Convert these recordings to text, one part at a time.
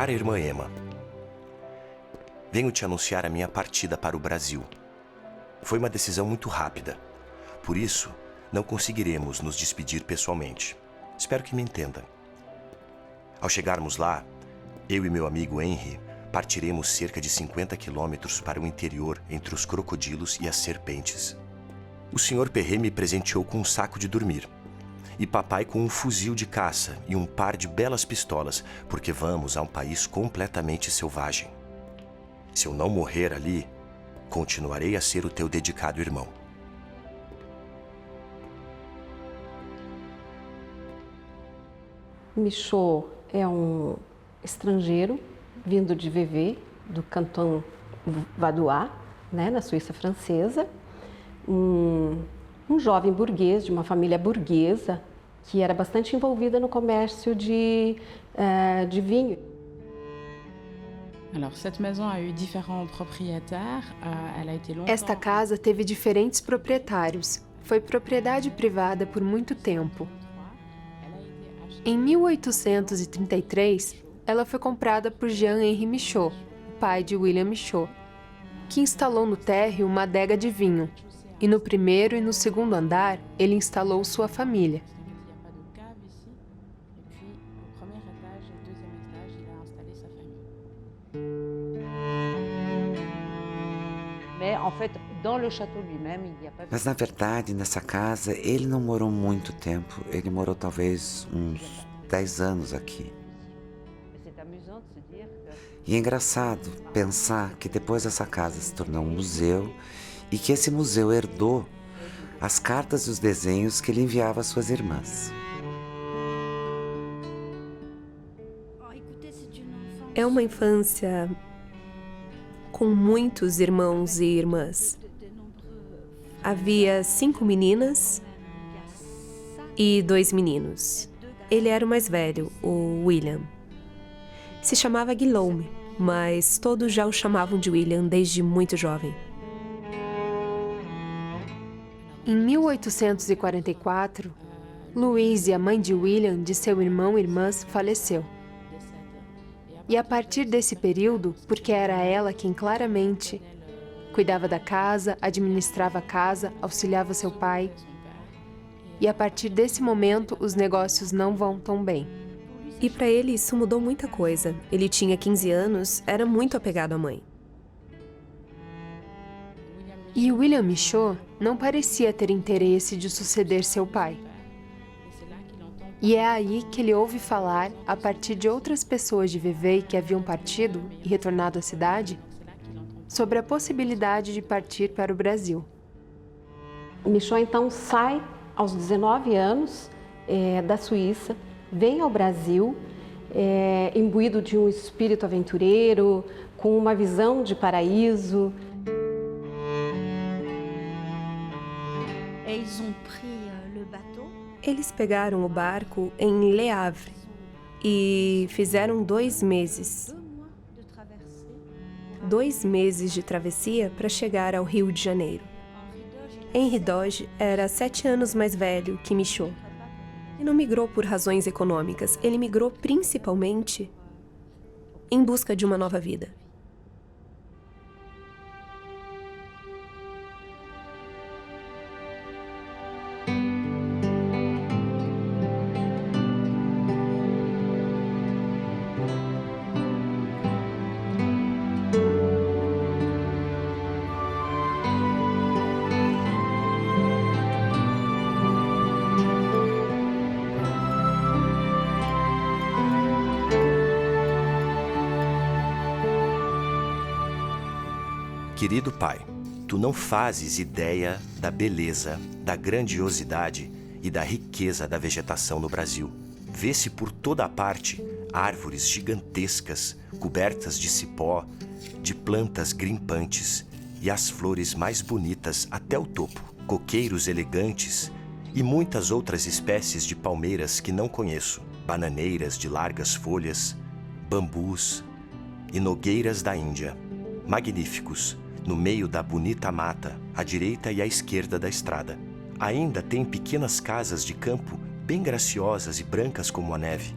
Cara irmã Emma, venho te anunciar a minha partida para o Brasil. Foi uma decisão muito rápida. Por isso, não conseguiremos nos despedir pessoalmente. Espero que me entenda. Ao chegarmos lá, eu e meu amigo Henry partiremos cerca de 50 quilômetros para o interior entre os crocodilos e as serpentes. O Sr. Perret me presenteou com um saco de dormir e papai com um fuzil de caça e um par de belas pistolas, porque vamos a um país completamente selvagem. Se eu não morrer ali, continuarei a ser o teu dedicado irmão. Michaud é um estrangeiro vindo de Vevey, do Canton Vadois, né, na Suíça francesa. Um jovem burguês, de uma família burguesa, que era bastante envolvida no comércio de vinho. Esta casa teve diferentes proprietários. Foi propriedade privada por muito tempo. Em 1833, ela foi comprada por Jean-Henri Michaud, o pai de William Michaud, que instalou no térreo uma adega de vinho. E no primeiro e no segundo andar, ele instalou sua família. Mas, na verdade, nessa casa, ele não morou muito tempo. Ele morou talvez uns 10 anos aqui. E é engraçado pensar que depois essa casa se tornou um museu e que esse museu herdou as cartas e os desenhos que ele enviava às suas irmãs. É uma infância com muitos irmãos e irmãs. Havia 5 meninas e 2 meninos. Ele era o mais velho, o William. Se chamava Guillaume, mas todos já o chamavam de William desde muito jovem. Em 1844, Louise, a mãe de William, de seu irmão e irmãs, faleceu. E a partir desse período, porque era ela quem claramente cuidava da casa, administrava a casa, auxiliava seu pai. E a partir desse momento, os negócios não vão tão bem. E para ele isso mudou muita coisa. Ele tinha 15 anos, era muito apegado à mãe. E William Michaud não parecia ter interesse de suceder seu pai. E é aí que ele ouve falar, a partir de outras pessoas de Vevey que haviam partido e retornado à cidade, sobre a possibilidade de partir para o Brasil. Michaud então sai aos 19 anos da Suíça, vem ao Brasil, imbuído de um espírito aventureiro, com uma visão de paraíso. Eles pegaram o barco em Le Havre e fizeram 2 meses. 2 meses de travessia para chegar ao Rio de Janeiro. Henri Doge era 7 anos mais velho que Michaud. E não migrou por razões econômicas, ele migrou principalmente em busca de uma nova vida. Querido pai, tu não fazes ideia da beleza, da grandiosidade e da riqueza da vegetação no Brasil. Vê-se por toda a parte árvores gigantescas, cobertas de cipó, de plantas grimpantes e as flores mais bonitas até o topo, coqueiros elegantes e muitas outras espécies de palmeiras que não conheço, bananeiras de largas folhas, bambus e nogueiras da Índia, magníficos, no meio da bonita mata, à direita e à esquerda da estrada. Ainda tem pequenas casas de campo bem graciosas e brancas como a neve.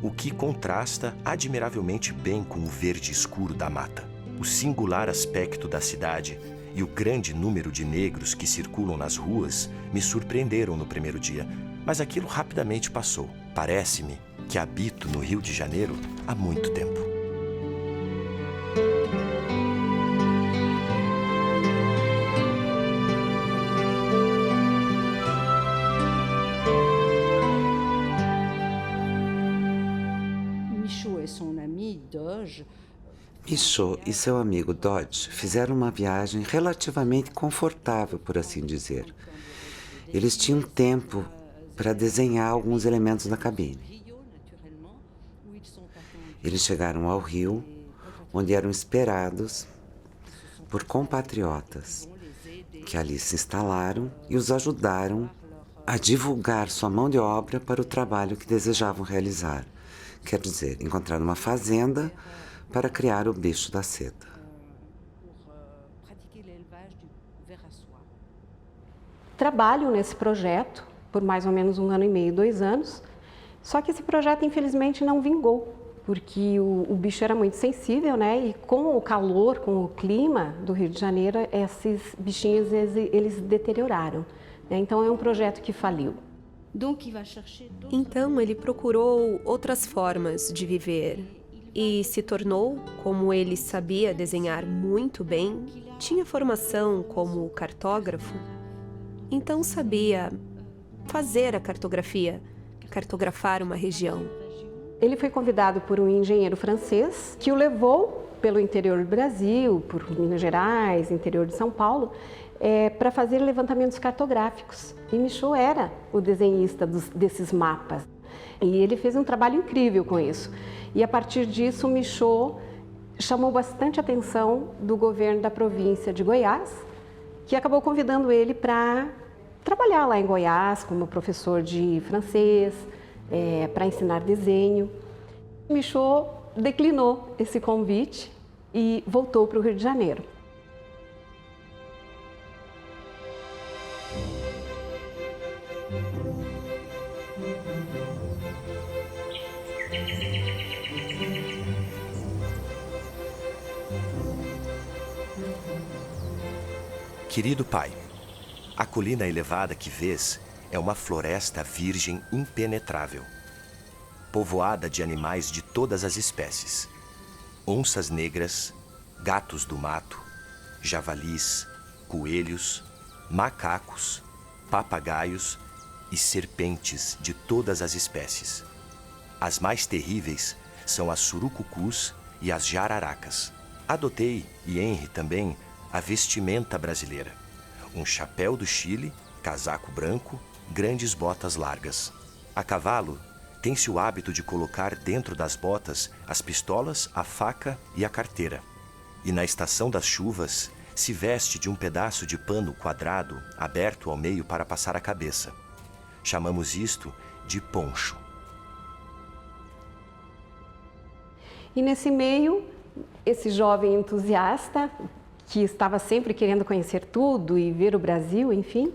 o que contrasta admiravelmente bem com o verde escuro da mata. O singular aspecto da cidade e o grande número de negros que circulam nas ruas me surpreenderam no primeiro dia, mas aquilo rapidamente passou. Parece-me que habito no Rio de Janeiro há muito tempo. Michaud e seu amigo Dodge fizeram uma viagem relativamente confortável, por assim dizer. Eles tinham tempo para desenhar alguns elementos na cabine. Eles chegaram ao Rio, onde eram esperados por compatriotas que ali se instalaram e os ajudaram a divulgar sua mão de obra para o trabalho que desejavam realizar. Quer dizer, encontrar uma fazenda para criar o bicho da seda. Trabalho nesse projeto por mais ou menos 1 ano e meio, 2 anos, só que esse projeto infelizmente não vingou, porque o bicho era muito sensível, né? E com o calor, com o clima do Rio de Janeiro, esses bichinhos eles deterioraram, né? Então é um projeto que faliu. Então ele procurou outras formas de viver e se tornou, como ele sabia desenhar muito bem, tinha formação como cartógrafo, então sabia fazer a cartografia, cartografar uma região. Ele foi convidado por um engenheiro francês que o levou pelo interior do Brasil, por Minas Gerais, interior de São Paulo, para fazer levantamentos cartográficos. E Michaud era o desenhista desses mapas. E ele fez um trabalho incrível com isso. E a partir disso, Michaud chamou bastante atenção do governo da província de Goiás, que acabou convidando ele para trabalhar lá em Goiás como professor de francês, para ensinar desenho. Michaud declinou esse convite e voltou para o Rio de Janeiro. Querido pai, a colina elevada que vês é uma floresta virgem impenetrável, povoada de animais de todas as espécies: onças negras, gatos do mato, javalis, coelhos, macacos, papagaios e serpentes de todas as espécies. As mais terríveis são as surucucus e as jararacas. Adotei, e Henry também, a vestimenta brasileira: um chapéu do Chile, casaco branco, grandes botas largas. A cavalo, tem-se o hábito de colocar dentro das botas as pistolas, a faca e a carteira. E na estação das chuvas, se veste de um pedaço de pano quadrado aberto ao meio para passar a cabeça. Chamamos isto de poncho. E nesse meio, esse jovem entusiasta, que estava sempre querendo conhecer tudo e ver o Brasil, enfim,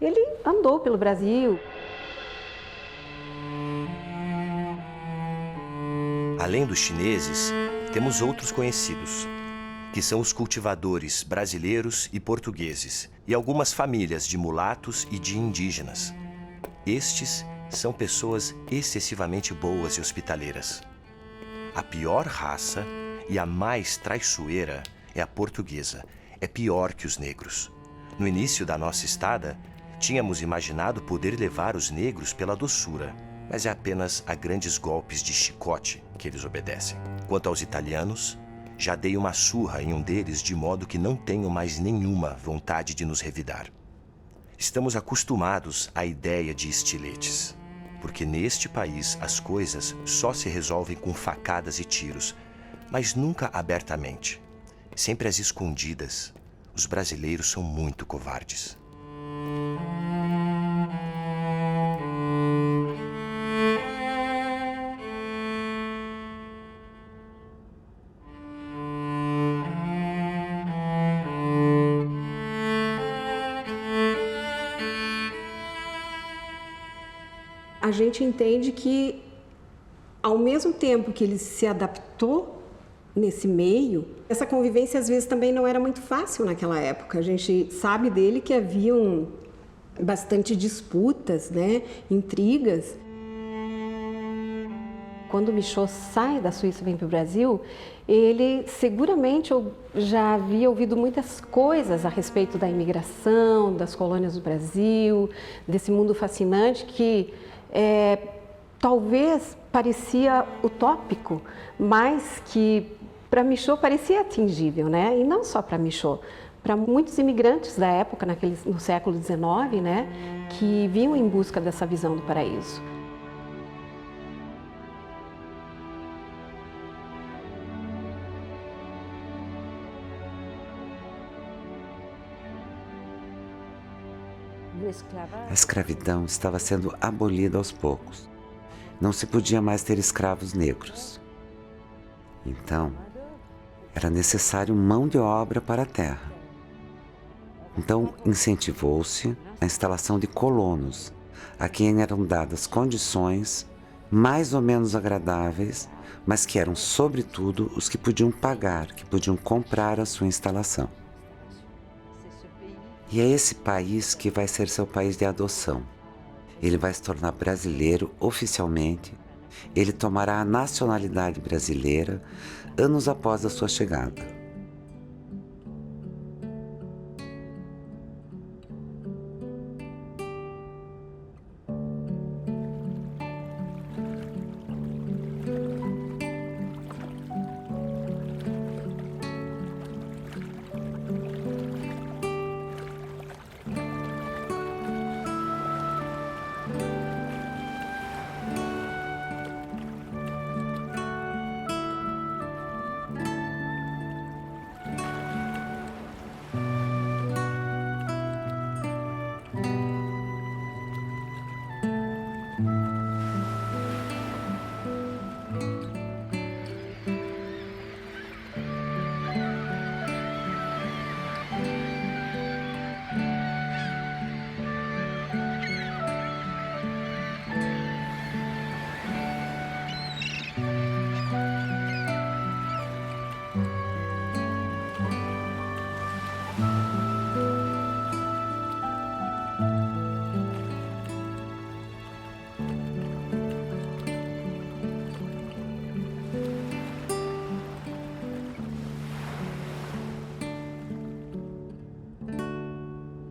ele andou pelo Brasil. Além dos chineses, temos outros conhecidos, que são os cultivadores brasileiros e portugueses, e algumas famílias de mulatos e de indígenas. Estes são pessoas excessivamente boas e hospitaleiras. A pior raça e a mais traiçoeira é a portuguesa. É pior que os negros. No início da nossa estada, tínhamos imaginado poder levar os negros pela doçura, mas é apenas a grandes golpes de chicote que eles obedecem. Quanto aos italianos, já dei uma surra em um deles de modo que não tenho mais nenhuma vontade de nos revidar. Estamos acostumados à ideia de estiletes, porque neste país as coisas só se resolvem com facadas e tiros, mas nunca abertamente. Sempre às escondidas. Os brasileiros são muito covardes. A gente entende que Ao mesmo tempo que ele se adaptou nesse meio, essa convivência às vezes também não era muito fácil naquela época. A gente sabe dele que haviam bastante disputas, né, intrigas. Quando o Michaud sai da Suíça e vem para o Brasil, ele seguramente já havia ouvido muitas coisas a respeito da imigração, das colônias do Brasil, desse mundo fascinante que talvez parecia utópico, mas que para Michaud parecia atingível, né? E não só para Michaud, para muitos imigrantes da época, no século XIX, né, que vinham em busca dessa visão do paraíso. A escravidão estava sendo abolida aos poucos. Não se podia mais ter escravos negros. Então, era necessário mão de obra para a terra. Então, incentivou-se a instalação de colonos, a quem eram dadas condições mais ou menos agradáveis, mas que eram, sobretudo, os que podiam pagar, que podiam comprar a sua instalação. E é esse país que vai ser seu país de adoção. Ele vai se tornar brasileiro oficialmente. Ele tomará a nacionalidade brasileira anos após a sua chegada.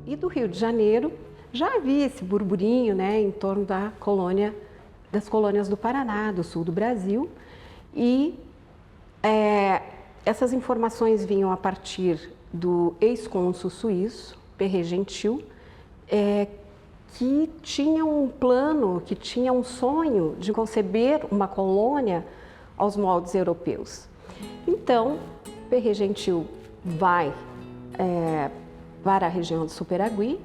E do Rio de Janeiro já havia esse burburinho, né, em torno das colônias do Paraná, do sul do Brasil, e essas informações vinham a partir do ex-cônsul suíço, Perret Gentil, que tinha um plano, que tinha um sonho de conceber uma colônia aos moldes europeus. Então, Perret Gentil vai para a região do Superagui,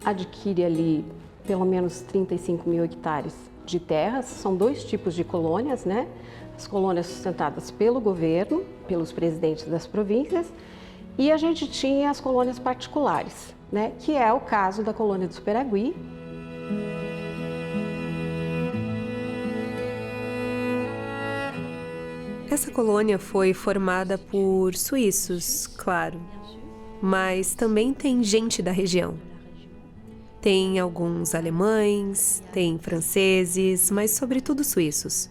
adquire ali pelo menos 35 mil hectares de terras. São dois tipos de colônias, né? As colônias sustentadas pelo governo, pelos presidentes das províncias, e a gente tinha as colônias particulares, né? Que é o caso da colônia do Superagui. Essa colônia foi formada por suíços, claro, mas também tem gente da região. Tem alguns alemães, tem franceses, mas sobretudo suíços.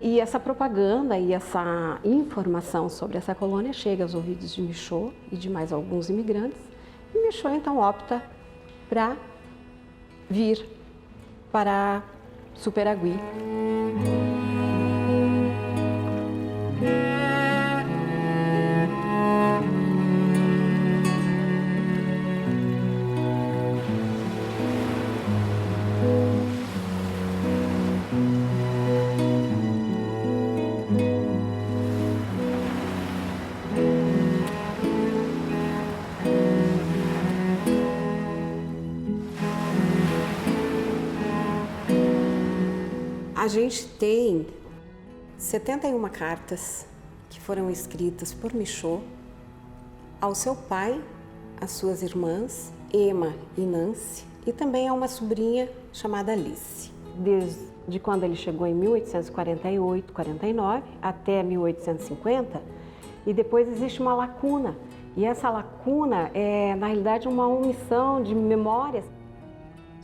E essa propaganda e essa informação sobre essa colônia chega aos ouvidos de Michaud e de mais alguns imigrantes. E Michaud então opta para vir para Superagui. A gente tem 71 cartas que foram escritas por Michaud ao seu pai, às suas irmãs, Emma e Nancy, e também a uma sobrinha chamada Alice. Desde de quando ele chegou em 1848, 49, até 1850, e depois existe uma lacuna. E essa lacuna é, na realidade, uma omissão de memórias.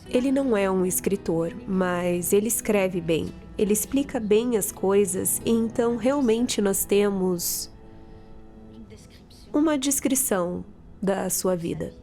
Ele não é um escritor, mas ele escreve bem. Ele explica bem as coisas e então realmente nós temos uma descrição da sua vida.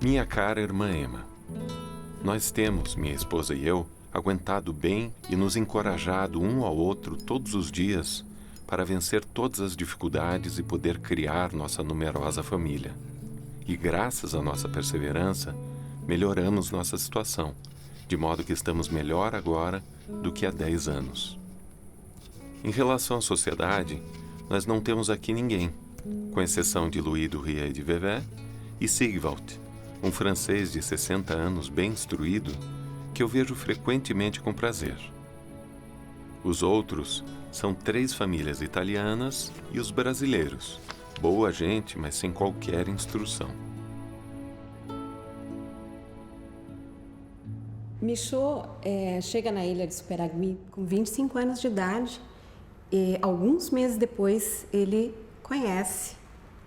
Minha cara irmã Emma, nós temos, minha esposa e eu, aguentado bem e nos encorajado um ao outro todos os dias para vencer todas as dificuldades e poder criar nossa numerosa família. E graças à nossa perseverança, melhoramos nossa situação, de modo que estamos melhor agora do que há 10 anos. Em relação à sociedade, nós não temos aqui ninguém, com exceção de Louis Duria e de Vevé, e Sigvald, um francês de 60 anos bem instruído, que eu vejo frequentemente com prazer. Os outros são 3 famílias italianas e os brasileiros, boa gente, mas sem qualquer instrução. Michaud chega na ilha de Superagui com 25 anos de idade e alguns meses depois ele conhece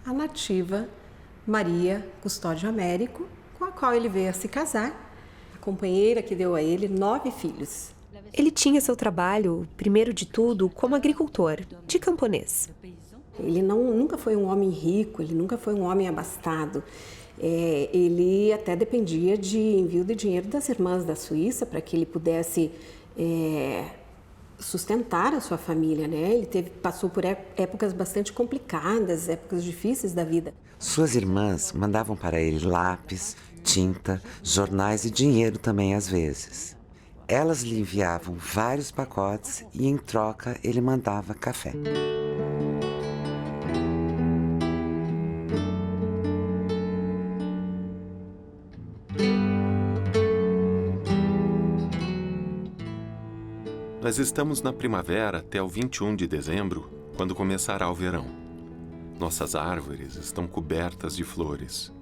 a nativa Maria Custódio Américo, com a qual ele veio a se casar, a companheira que deu a ele 9 filhos. Ele tinha seu trabalho, primeiro de tudo, como agricultor, de camponês. Ele nunca foi um homem rico, ele nunca foi um homem abastado. Ele até dependia de envio de dinheiro das irmãs da Suíça para que ele pudesse sustentar a sua família, né? Ele passou por épocas bastante complicadas, épocas difíceis da vida. Suas irmãs mandavam para ele lápis, tinta, jornais e dinheiro também às vezes. Elas lhe enviavam vários pacotes e em troca ele mandava café. Nós estamos na primavera até o 21 de dezembro, quando começará o verão. Nossas árvores estão cobertas de flores.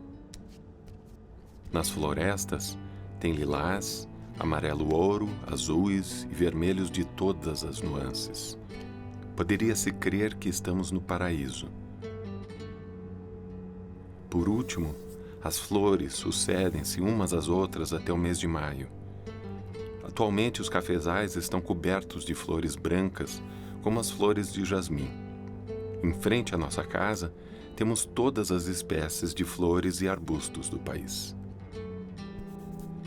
Nas florestas tem lilás, amarelo-ouro, azuis e vermelhos de todas as nuances. Poderia-se crer que estamos no paraíso. Por último, as flores sucedem-se umas às outras até o mês de maio. Atualmente, os cafezais estão cobertos de flores brancas, como as flores de jasmim. Em frente à nossa casa, temos todas as espécies de flores e arbustos do país.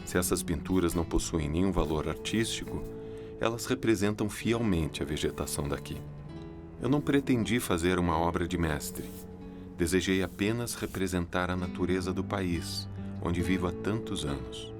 Se essas pinturas não possuem nenhum valor artístico, elas representam fielmente a vegetação daqui. Eu não pretendi fazer uma obra de mestre. Desejei apenas representar a natureza do país, onde vivo há tantos anos.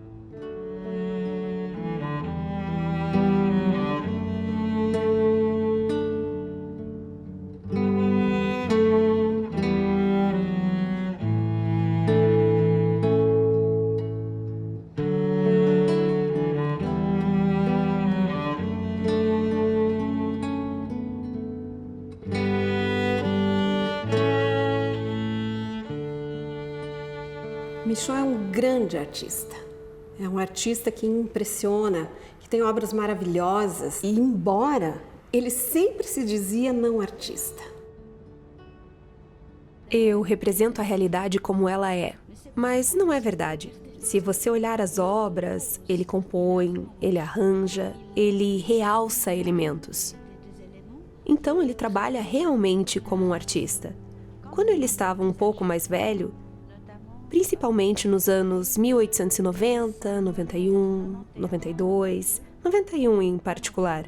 Michaud é um grande artista. É um artista que impressiona, que tem obras maravilhosas. E embora Ele sempre se dizia não artista. Eu represento a realidade como ela é, mas não é verdade. Se você olhar as obras, ele compõe, ele arranja, ele realça elementos. Então ele trabalha realmente como um artista. Quando ele estava um pouco mais velho, principalmente nos anos 1890, 91, 92, 91 em particular,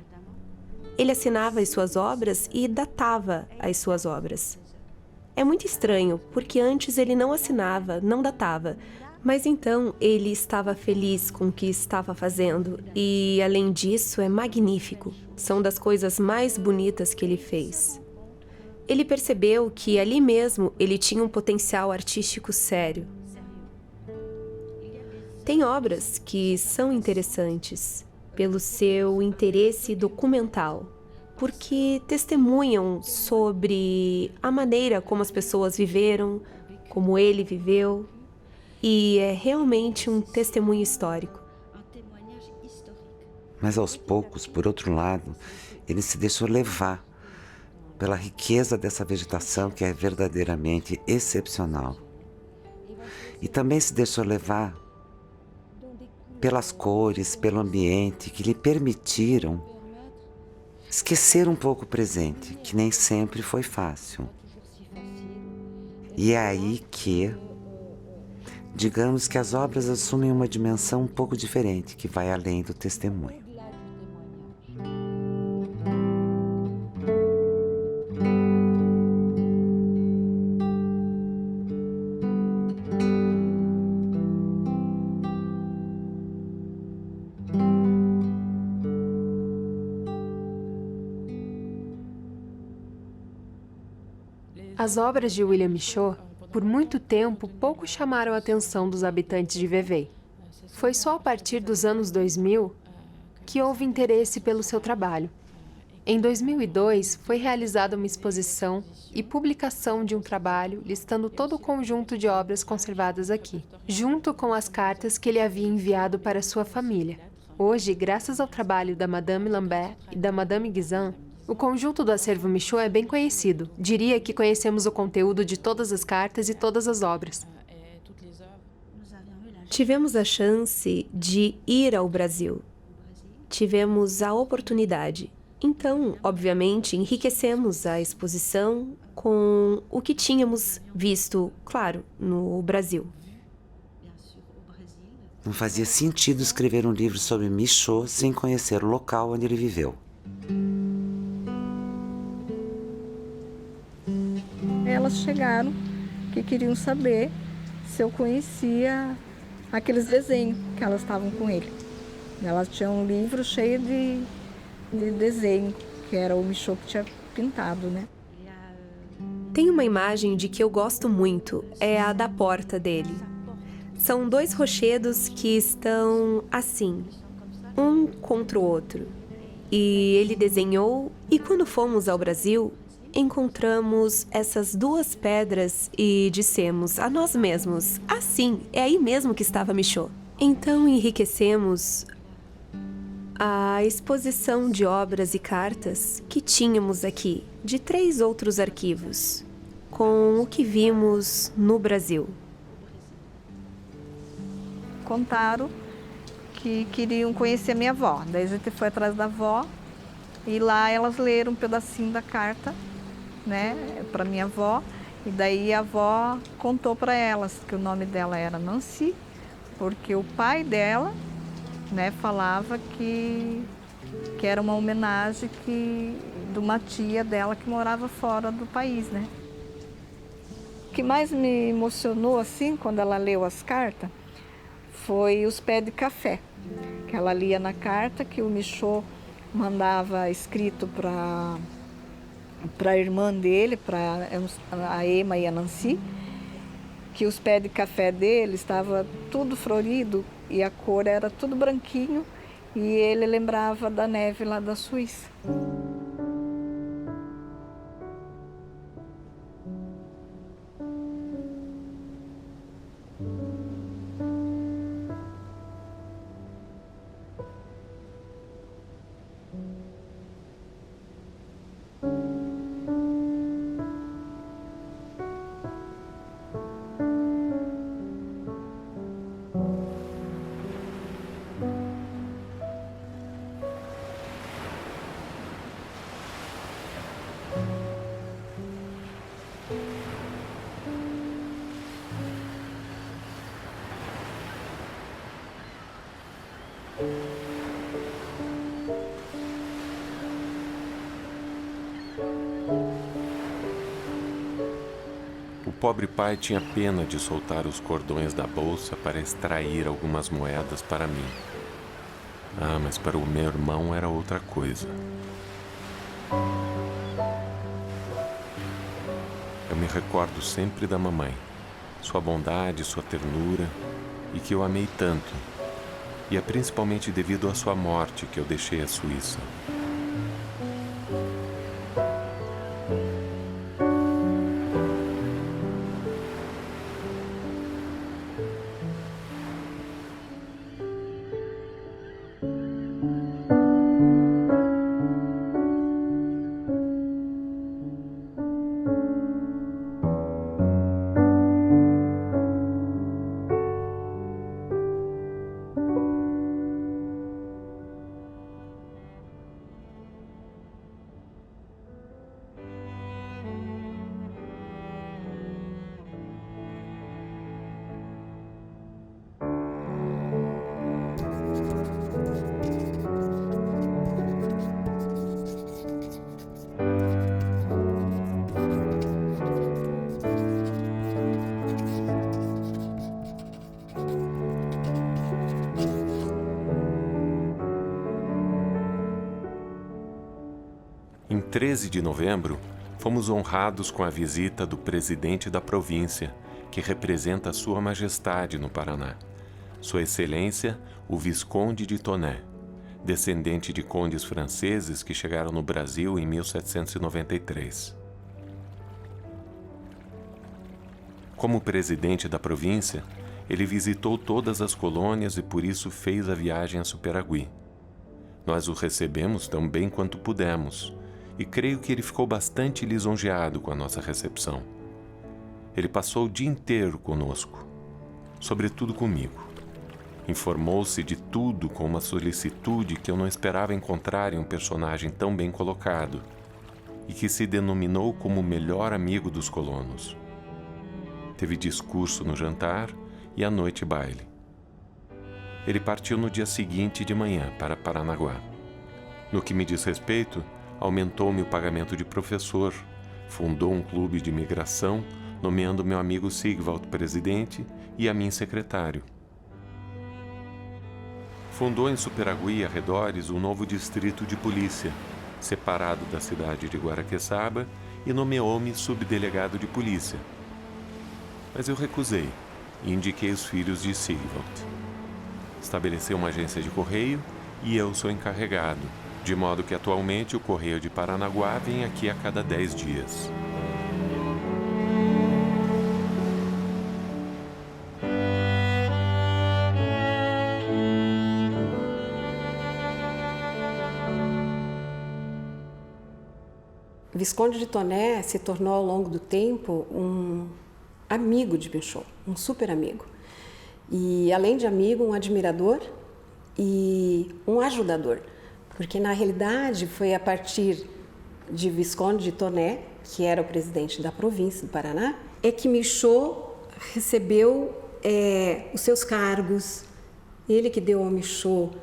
ele assinava as suas obras e datava as suas obras. É muito estranho, porque antes ele não assinava, não datava, mas então ele estava feliz com o que estava fazendo e, além disso, é magnífico. São das coisas mais bonitas que ele fez. Ele percebeu que ali mesmo ele tinha um potencial artístico sério. Tem obras que são interessantes pelo seu interesse documental, porque testemunham sobre a maneira como as pessoas viveram, como ele viveu, e é realmente um testemunho histórico. Mas aos poucos, por outro lado, ele se deixou levar pela riqueza dessa vegetação que é verdadeiramente excepcional. E também se deixou levar pelas cores, pelo ambiente que lhe permitiram esquecer um pouco o presente, que nem sempre foi fácil. E é aí que, digamos que as obras assumem uma dimensão um pouco diferente, que vai além do testemunho. As obras de William Michaud, por muito tempo, pouco chamaram a atenção dos habitantes de Vevey. Foi só a partir dos anos 2000 que houve interesse pelo seu trabalho. Em 2002, foi realizada uma exposição e publicação de um trabalho listando todo o conjunto de obras conservadas aqui, junto com as cartas que ele havia enviado para sua família. Hoje, graças ao trabalho da Madame Lambert e da Madame Guisan, o conjunto do acervo Michaud é bem conhecido. Diria que conhecemos o conteúdo de todas as cartas e todas as obras. Tivemos a chance de ir ao Brasil. Tivemos a oportunidade. Então, obviamente, enriquecemos a exposição com o que tínhamos visto, claro, no Brasil. Não fazia sentido escrever um livro sobre Michaud sem conhecer o local onde ele viveu. Elas chegaram que queriam saber se eu conhecia aqueles desenhos que elas estavam com ele. Elas tinham um livro cheio de desenho, que era o Michaud que tinha pintado, né? Tem uma imagem de que eu gosto muito, é a da porta dele. São dois rochedos que estão assim, um contra o outro. E ele desenhou, e quando fomos ao Brasil, encontramos essas duas pedras e dissemos a nós mesmos, assim, é aí mesmo que estava Michaud. Então enriquecemos a exposição de obras e cartas que tínhamos aqui, de 3 outros arquivos, com o que vimos no Brasil. Contaram que queriam conhecer a minha avó. Daí a gente foi atrás da avó e lá elas leram um pedacinho da carta, né, para minha avó. E daí a avó contou para elas que o nome dela era Nancy, porque o pai dela, né, falava que era uma homenagem de uma tia dela que morava fora do país, né. O que mais me emocionou assim quando ela leu as cartas foi os pés de café, que ela lia na carta que o Michaud mandava escrito para a irmã dele, para a Emma e a Nancy, que os pés de café dele estava tudo florido e a cor era tudo branquinho e ele lembrava da neve lá da Suíça. O pobre pai tinha pena de soltar os cordões da bolsa para extrair algumas moedas para mim. Ah, mas para o meu irmão era outra coisa. Eu me recordo sempre da mamãe, sua bondade, sua ternura, e que eu amei tanto. E é principalmente devido à sua morte que eu deixei a Suíça. Em 13 de novembro, fomos honrados com a visita do presidente da província, que representa Sua Majestade no Paraná, Sua Excelência, o Visconde de Tonné, descendente de condes franceses que chegaram no Brasil em 1793. Como presidente da província, ele visitou todas as colônias e por isso fez a viagem a Superagui. Nós o recebemos tão bem quanto pudemos, e creio que ele ficou bastante lisonjeado com a nossa recepção. Ele passou o dia inteiro conosco, sobretudo comigo. Informou-se de tudo com uma solicitude que eu não esperava encontrar em um personagem tão bem colocado e que se denominou como o melhor amigo dos colonos. Teve discurso no jantar e à noite baile. Ele partiu no dia seguinte de manhã para Paranaguá. No que me diz respeito, aumentou-me o pagamento de professor, fundou um clube de imigração, nomeando meu amigo Sigvald presidente e a mim secretário. Fundou em Superagui e arredores um novo distrito de polícia, separado da cidade de Guaraqueçaba, e nomeou-me subdelegado de polícia. Mas eu recusei e indiquei os filhos de Sigvald. Estabeleceu uma agência de correio e eu sou encarregado, de modo que atualmente o Correio de Paranaguá vem aqui a cada 10 dias. Visconde de Tonné se tornou ao longo do tempo um amigo de Michaud, um super amigo. E além de amigo, um admirador e um ajudador. Porque, na realidade, foi a partir de Visconde de Tonné, que era o presidente da província do Paraná, é que Michaud recebeu os seus cargos. Ele que deu ao Michaud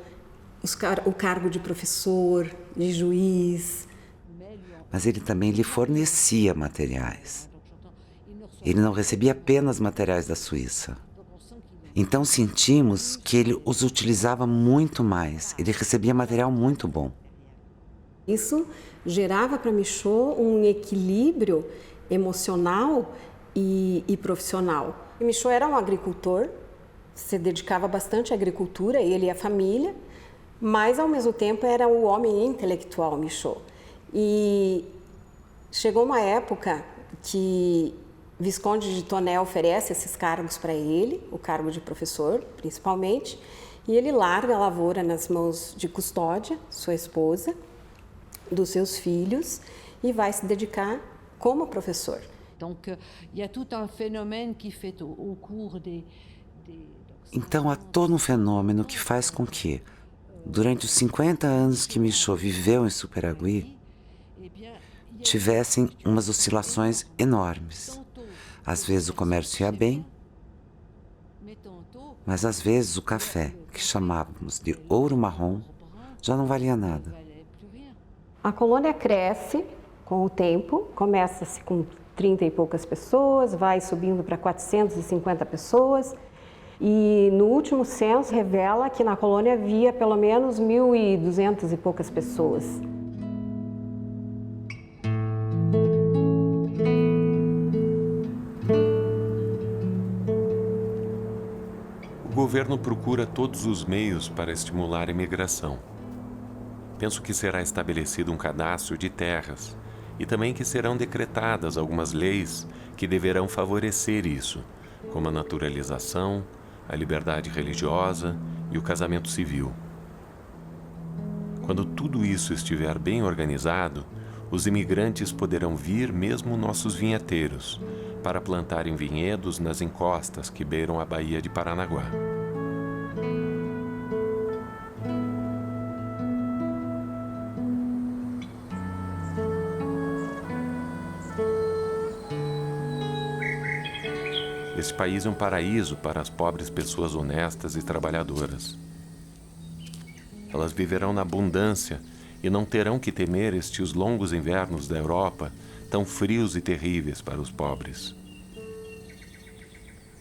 o cargo de professor, de juiz. Mas ele também lhe fornecia materiais. Ele não recebia apenas materiais da Suíça. Então sentimos que ele os utilizava muito mais. Ele recebia material muito bom. Isso gerava para Michaud um equilíbrio emocional e profissional. E Michaud era um agricultor, se dedicava bastante à agricultura, ele e a família, mas ao mesmo tempo era o homem intelectual, Michaud. E chegou uma época que Visconde de Tonné oferece esses cargos para ele, o cargo de professor, principalmente, e ele larga a lavoura nas mãos de Custódia, sua esposa, dos seus filhos, e vai se dedicar como professor. Então há todo um fenômeno que faz com que, durante os 50 anos que Michaud viveu em Superagui, tivessem umas oscilações enormes. Às vezes o comércio ia bem Mas às vezes o café, que chamávamos de ouro marrom, já não valia nada. A colônia cresce com o tempo, começa-se com 30 e poucas pessoas, vai subindo para 450 pessoas e no último censo revela que na colônia havia pelo menos 1.200 e poucas pessoas. O governo procura todos os meios para estimular a imigração. Penso que será estabelecido um cadastro de terras e também que serão decretadas algumas leis que deverão favorecer isso, como a naturalização, a liberdade religiosa e o casamento civil. Quando tudo isso estiver bem organizado, os imigrantes poderão vir mesmo nossos vinheteiros para plantarem vinhedos nas encostas que beiram a Baía de Paranaguá. Este país é um paraíso para as pobres pessoas honestas e trabalhadoras. Elas viverão na abundância e não terão que temer estes longos invernos da Europa, tão frios e terríveis para os pobres.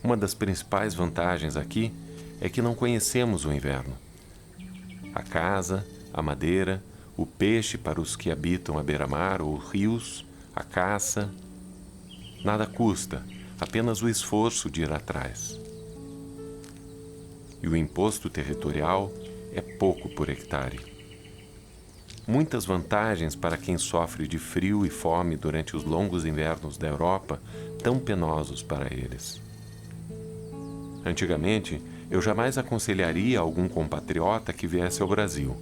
Uma das principais vantagens aqui é que não conhecemos o inverno. A casa, a madeira, o peixe para os que habitam à beira-mar ou rios, a caça, nada custa, apenas o esforço de ir atrás. E o imposto territorial é pouco por hectare. Muitas vantagens para quem sofre de frio e fome durante os longos invernos da Europa, tão penosos para eles. Antigamente, eu jamais aconselharia algum compatriota que viesse ao Brasil.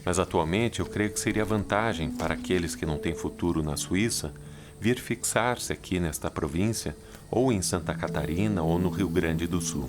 Mas atualmente eu creio que seria vantagem para aqueles que não têm futuro na Suíça vir fixar-se aqui nesta província, ou em Santa Catarina, ou no Rio Grande do Sul.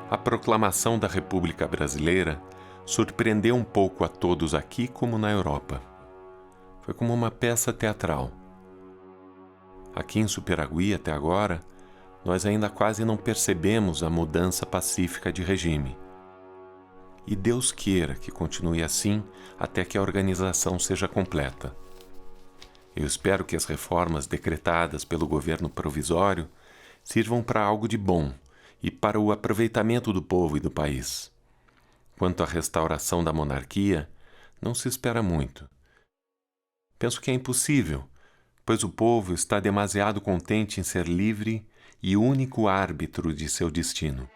A proclamação da República Brasileira surpreendeu um pouco a todos aqui como na Europa. Foi como uma peça teatral. Aqui em Superagui, até agora, nós ainda quase não percebemos a mudança pacífica de regime. E Deus queira que continue assim até que a organização seja completa. Eu espero que as reformas decretadas pelo governo provisório sirvam para algo de bom e para o aproveitamento do povo e do país. Quanto à restauração da monarquia, não se espera muito. Penso que é impossível, pois o povo está demasiado contente em ser livre e único árbitro de seu destino.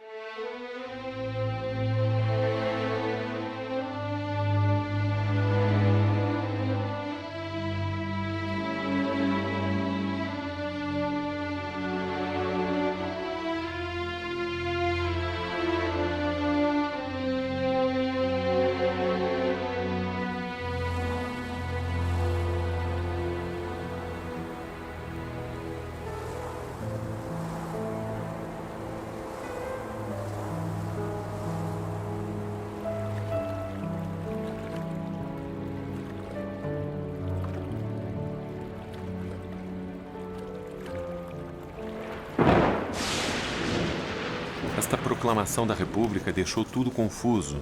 proclamação da República deixou tudo confuso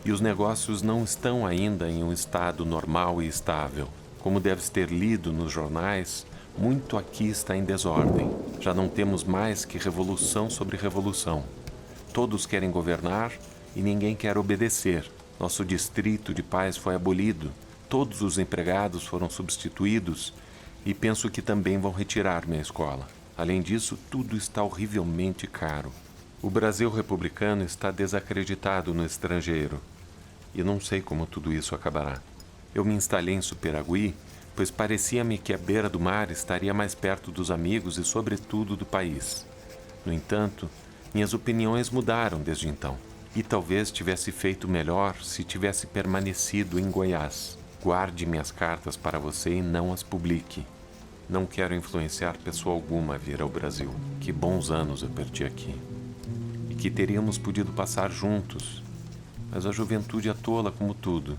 e os negócios não estão ainda em um estado normal e estável. Como deves ter lido nos jornais, muito aqui está em desordem. Já não temos mais que revolução sobre revolução. Todos querem governar e ninguém quer obedecer. Nosso distrito de paz foi abolido, todos os empregados foram substituídos e penso que também vão retirar minha escola. Além disso, tudo está horrivelmente caro. O Brasil republicano está desacreditado no estrangeiro e não sei como tudo isso acabará. Eu me instalei em Superagui, pois parecia-me que a beira do mar estaria mais perto dos amigos e, sobretudo, do país. No entanto, minhas opiniões mudaram desde então. E talvez tivesse feito melhor se tivesse permanecido em Goiás. Guarde minhas cartas para você e não as publique. Não quero influenciar pessoa alguma a vir ao Brasil. Que bons anos eu perdi aqui. E que teríamos podido passar juntos. Mas a juventude é tola como tudo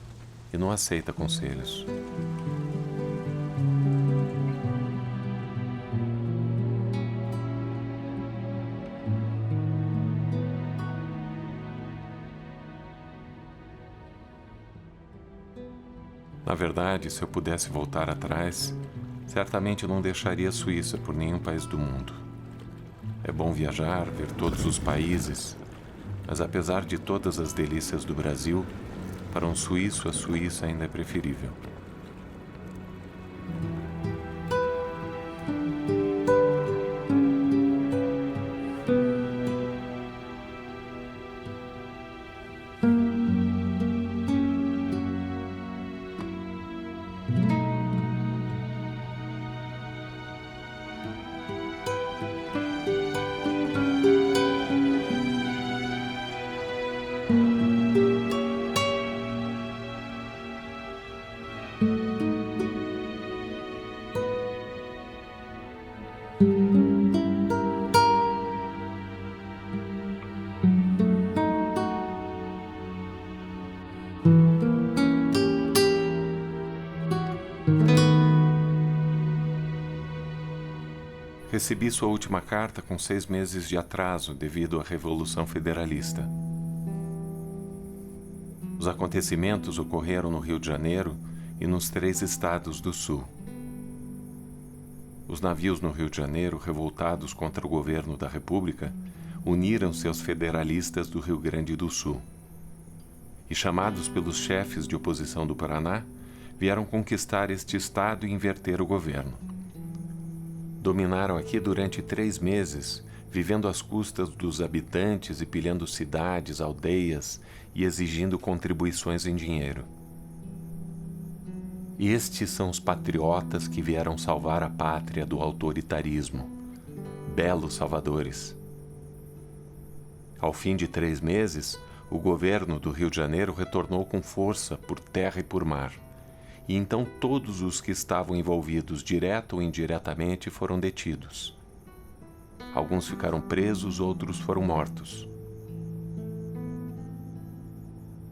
e não aceita conselhos. Na verdade, se eu pudesse voltar atrás, certamente não deixaria a Suíça por nenhum país do mundo. É bom viajar, ver todos os países, mas apesar de todas as delícias do Brasil, para um suíço a Suíça ainda é preferível. Recebi sua última carta com 6 meses de atraso devido à Revolução Federalista. Os acontecimentos ocorreram no Rio de Janeiro e nos 3 estados do Sul. Os navios no Rio de Janeiro, revoltados contra o governo da República, uniram-se aos federalistas do Rio Grande do Sul. E, chamados pelos chefes de oposição do Paraná, vieram conquistar este estado e inverter o governo. Dominaram aqui durante 3 meses, vivendo às custas dos habitantes e pilhando cidades, aldeias e exigindo contribuições em dinheiro. Estes são os patriotas que vieram salvar a pátria do autoritarismo. Belos salvadores. Ao fim de 3 meses, o governo do Rio de Janeiro retornou com força por terra e por mar. E então todos os que estavam envolvidos direto ou indiretamente foram detidos. Alguns ficaram presos, outros foram mortos.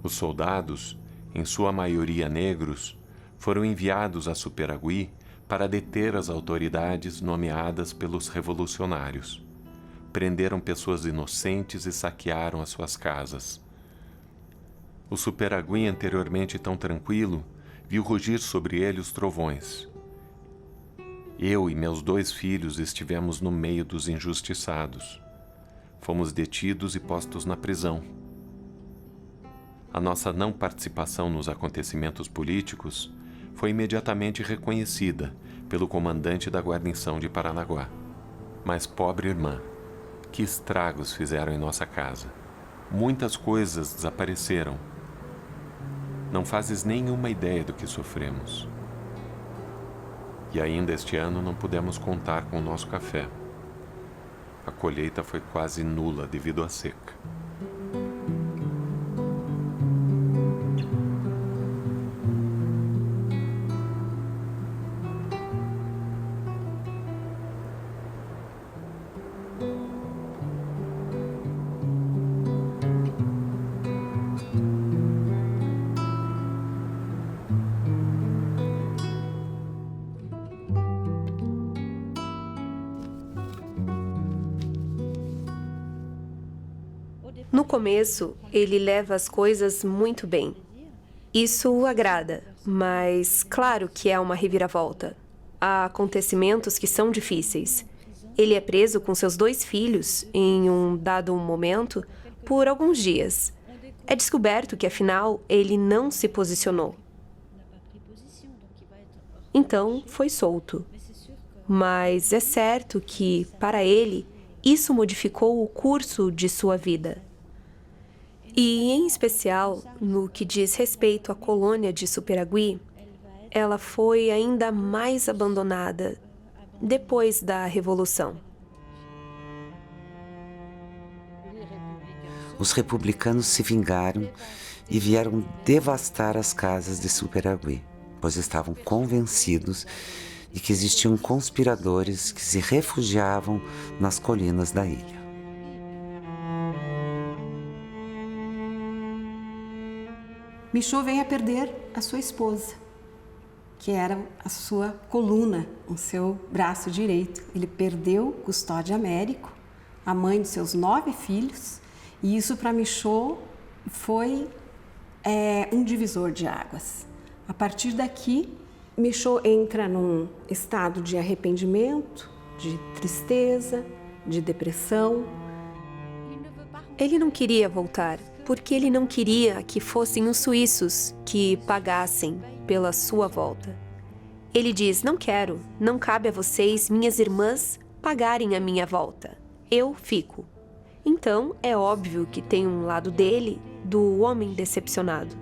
Os soldados, em sua maioria negros, foram enviados a Superagui para deter as autoridades nomeadas pelos revolucionários. Prenderam pessoas inocentes e saquearam as suas casas. O Superagui, anteriormente tão tranquilo, viu rugir sobre ele os trovões. Eu e meus 2 filhos estivemos no meio dos injustiçados. Fomos detidos e postos na prisão. A nossa não participação nos acontecimentos políticos foi imediatamente reconhecida pelo comandante da guarnição de Paranaguá. Mas, pobre irmã, que estragos fizeram em nossa casa. Muitas coisas desapareceram. Não fazes nenhuma ideia do que sofremos. E ainda este ano não pudemos contar com o nosso café. A colheita foi quase nula devido à seca. No começo, ele leva as coisas muito bem. Isso o agrada, mas claro que é uma reviravolta. Há acontecimentos que são difíceis. Ele é preso com seus 2 filhos em um dado momento por alguns dias. É descoberto que, afinal, ele não se posicionou. Então, foi solto. Mas é certo que, para ele, isso modificou o curso de sua vida. E, em especial, no que diz respeito à colônia de Superagui, ela foi ainda mais abandonada depois da Revolução. Os republicanos se vingaram e vieram devastar as casas de Superagui, pois estavam convencidos de que existiam conspiradores que se refugiavam nas colinas da ilha. Michaud vem a perder a sua esposa, que era a sua coluna, o seu braço direito. Ele perdeu Custódio Américo, a mãe de seus 9 filhos, e isso para Michaud foi um divisor de águas. A partir daqui, Michaud entra num estado de arrependimento, de tristeza, de depressão. Ele não queria voltar, porque ele não queria que fossem os suíços que pagassem pela sua volta. Ele diz: não quero, não cabe a vocês, minhas irmãs, pagarem a minha volta. Eu fico. Então, é óbvio que tem um lado dele, do homem decepcionado.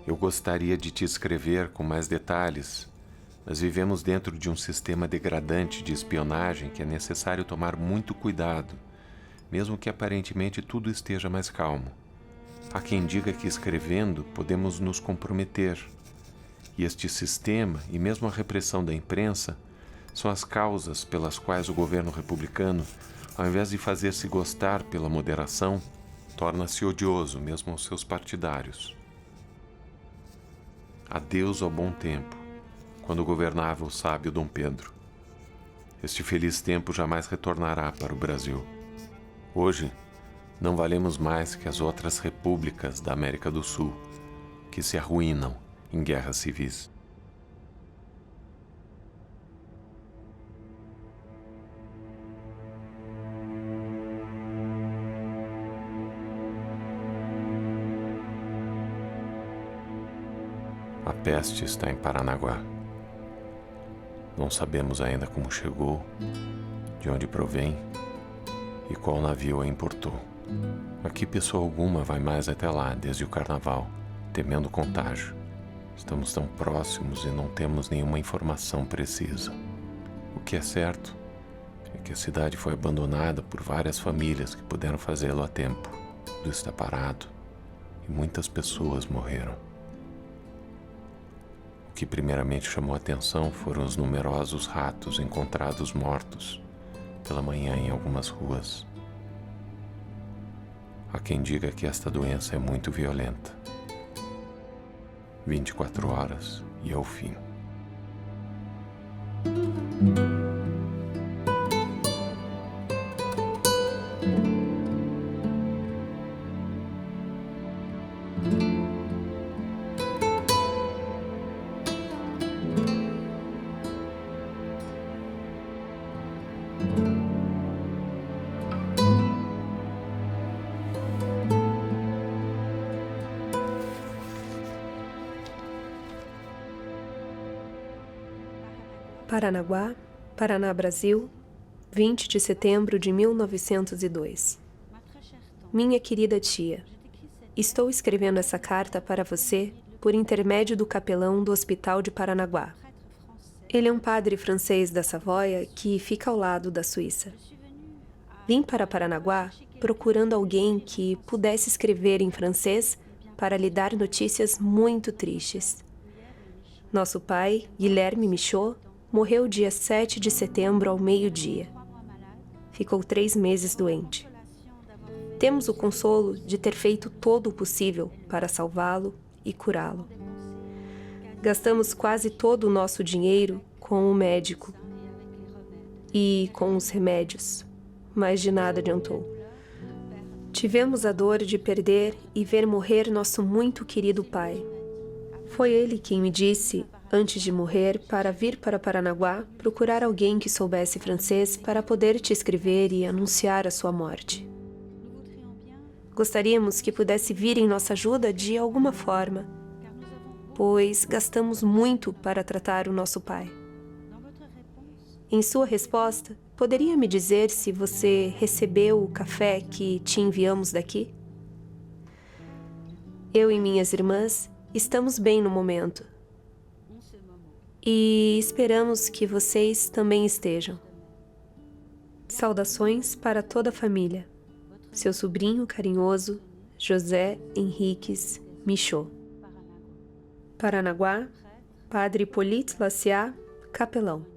Eu gostaria de te escrever com mais detalhes, mas vivemos dentro de um sistema degradante de espionagem que é necessário tomar muito cuidado, mesmo que aparentemente tudo esteja mais calmo. Há quem diga que escrevendo podemos nos comprometer. E este sistema, e mesmo a repressão da imprensa, são as causas pelas quais o governo republicano, ao invés de fazer-se gostar pela moderação, torna-se odioso mesmo aos seus partidários. Adeus ao bom tempo, quando governava o sábio Dom Pedro. Este feliz tempo jamais retornará para o Brasil. Hoje, não valemos mais que as outras repúblicas da América do Sul, que se arruinam em guerras civis. A peste está em Paranaguá. Não sabemos ainda como chegou, de onde provém e qual navio a importou. Aqui pessoa alguma vai mais até lá desde o carnaval, temendo contágio. Estamos tão próximos e não temos nenhuma informação precisa. O que é certo é que a cidade foi abandonada por várias famílias que puderam fazê-lo a tempo. Tudo está parado e muitas pessoas morreram. O que primeiramente chamou a atenção foram os numerosos ratos encontrados mortos pela manhã em algumas ruas. Há quem diga que esta doença é muito violenta. 24 horas e é o fim. Paranaguá, Paraná, Brasil, 20 de setembro de 1902. Minha querida tia, estou escrevendo essa carta para você por intermédio do capelão do Hospital de Paranaguá. Ele é um padre francês da Savoia que fica ao lado da Suíça. Vim para Paranaguá procurando alguém que pudesse escrever em francês para lhe dar notícias muito tristes. Nosso pai, Guilherme Michaud, morreu dia 7 de setembro ao meio-dia. Ficou 3 meses doente. Temos o consolo de ter feito todo o possível para salvá-lo e curá-lo. Gastamos quase todo o nosso dinheiro com o médico e com os remédios, mas de nada adiantou. Tivemos a dor de perder e ver morrer nosso muito querido pai. Foi ele quem me disse, antes de morrer, para vir para Paranaguá procurar alguém que soubesse francês para poder te escrever e anunciar a sua morte. Gostaríamos que pudesse vir em nossa ajuda de alguma forma, pois gastamos muito para tratar o nosso pai. Em sua resposta, poderia me dizer se você recebeu o café que te enviamos daqui? Eu e minhas irmãs estamos bem no momento. E esperamos que vocês também estejam. Saudações para toda a família. Seu sobrinho carinhoso, José Henriques Michaud. Paranaguá, Padre Hippolyte Laciat, capelão.